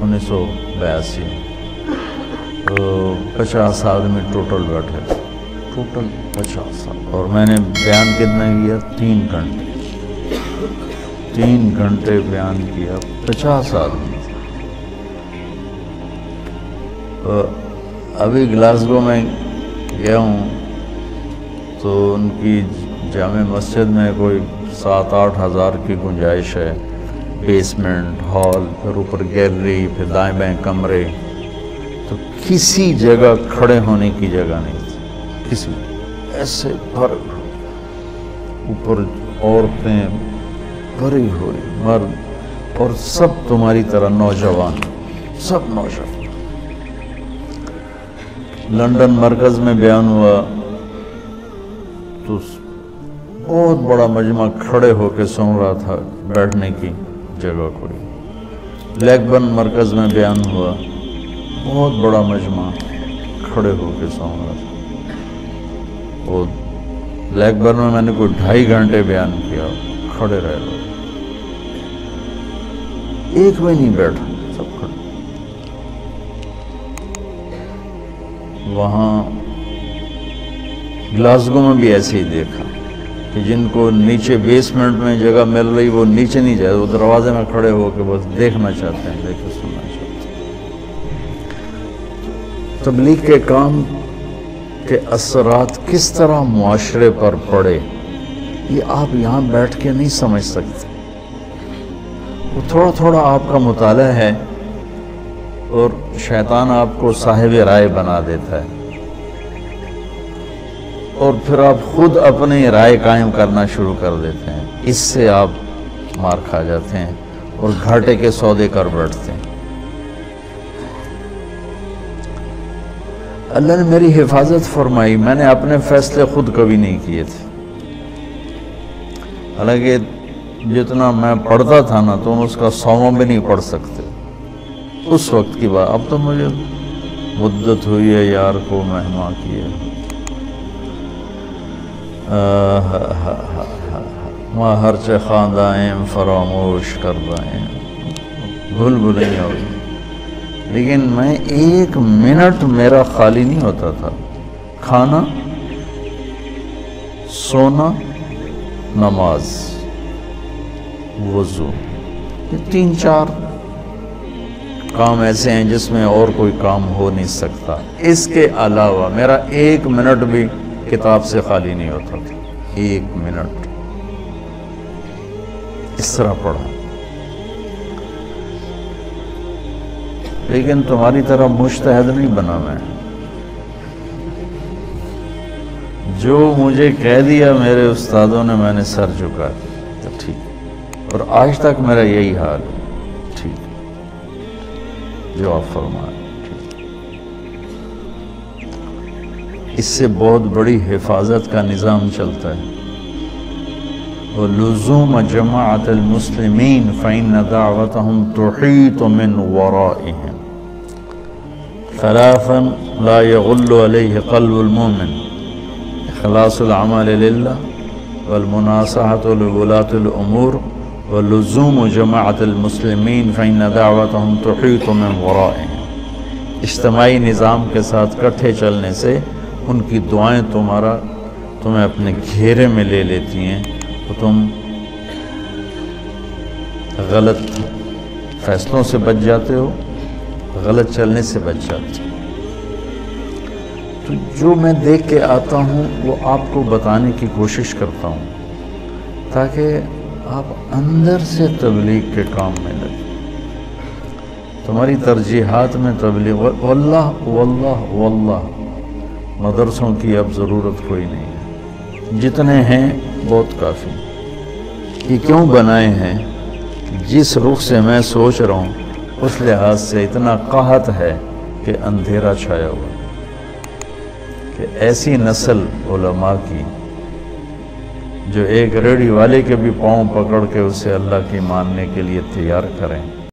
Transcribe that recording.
1982 تو 50 آدمی ٹوٹل بیٹھے، ٹوٹل 50 اور میں نے بیان کتنا کیا؟ 3 گھنٹے 3 گھنٹے بیان کیا، 50 آدمی۔ ابھی گلاسگو میں گیا ہوں تو ان کی جامع مسجد میں کوئی 7-8 ہزار کی گنجائش ہے، بیسمنٹ، ہال، پھر اوپر گیلری، پھر دائیں بائیں کمرے، تو کسی جگہ کھڑے ہونے کی جگہ نہیں تھی، کسی ایسے بھر، اوپر عورتیں بھری ہوئی، مرد، اور سب تمہاری طرح نوجوان، سب نوجوان۔ لندن مرکز میں بیان ہوا تو بہت بڑا مجمع کھڑے ہو کے سن رہا تھا، بیٹھنے کی جگہ کوئی۔ لیکبرن مرکز میں بیان ہوا، بہت بڑا مجمع کھڑے ہو کے سن رہا تھا۔ اور لیکبرن میں میں نے کوئی 2.5 گھنٹے بیان کیا، کھڑے رہ لوگ، ایک بھی نہیں بیٹھا، سب کھڑے۔ وہاں گلاسگو میں بھی ایسے ہی دیکھا کہ جن کو نیچے بیسمنٹ میں جگہ مل رہی وہ نیچے نہیں جائے، وہ دروازے میں کھڑے ہو کے بس دیکھنا چاہتے ہیں، دیکھ کے سننا چاہتے ہیں۔ تبلیغ کے کام کے اثرات کس طرح معاشرے پر پڑے یہ آپ یہاں بیٹھ کے نہیں سمجھ سکتے۔ وہ تھوڑا تھوڑا آپ کا مطالعہ ہے اور شیطان آپ کو صاحب رائے بنا دیتا ہے، اور پھر آپ خود اپنی رائے قائم کرنا شروع کر دیتے ہیں، اس سے آپ مار کھا جاتے ہیں اور گھاٹے کے سودے کر بیٹھتے ہیں۔ اللہ نے میری حفاظت فرمائی، میں نے اپنے فیصلے خود کبھی نہیں کیے تھے، حالانکہ جتنا میں پڑھتا تھا نا تو اس کا 100واں بھی نہیں پڑھ سکتے اس وقت کی بات۔ اب تو مجھے مدت ہوئی ہے یار کو مہمان کیے، ماں ہرچہ خواندائیں فراموش کردائیں، بھول بھلیں ہوئی، لیکن میں 1 منٹ میرا خالی نہیں ہوتا تھا۔ کھانا، سونا، نماز، وضو، یہ 3-4 کام ایسے ہیں جس میں اور کوئی کام ہو نہیں سکتا۔ اس کے علاوہ میرا 1 منٹ بھی کتاب سے خالی نہیں ہوتا تھا، 1 منٹ اس طرح پڑھا۔ لیکن تمہاری طرح مجتہد نہیں بنا میں، جو مجھے کہہ دیا میرے استادوں نے میں نے سر جھکا تو ٹھیک، اور آج تک میرا یہی حال ہے، ٹھیک جو آپ فرمائیں ٹھیک۔ اس سے بہت بڑی حفاظت کا نظام چلتا ہے۔ وَلُزُومَ جَمَاعَةِ الْمُسْلِمِينَ فَإِنَّ دَعْوَتَهُمْ تُحِيطُ مِنْ وَرَائِهِمْ ثَلَاثًا لَا يَغُلُّ عَلَيْهِ قَلْبُ الْمُؤْمِنِ إخلاص العمل لله والمناصحة لولاة الأمور ولزوم جماعة المسلمين فإن دعوتهم تحيط من ورائهم۔ اجتماعی نظام کے ساتھ کٹھے چلنے سے ان کی دعائیں تمہیں اپنے گھیرے میں لے لیتی ہیں، تو تم غلط فیصلوں سے بچ جاتے ہو، غلط چلنے سے بچ جاتے ہو۔ تو جو میں دیکھ کے آتا ہوں وہ آپ کو بتانے کی کوشش کرتا ہوں تاکہ آپ اندر سے تبلیغ کے کام میں لگیں۔ تمہاری ترجیحات میں تبلیغ، واللہ واللہ واللہ مدرسوں کی اب ضرورت کوئی نہیں ہے، جتنے ہیں بہت کافی۔ یہ کیوں بنائے ہیں؟ جس رخ سے میں سوچ رہا ہوں اس لحاظ سے اتنا قحط ہے کہ اندھیرا چھایا ہوا، کہ ایسی نسل علماء کی جو ایک ریڑھی والے کے بھی پاؤں پکڑ کے اسے اللہ کی ماننے کے لیے تیار کریں۔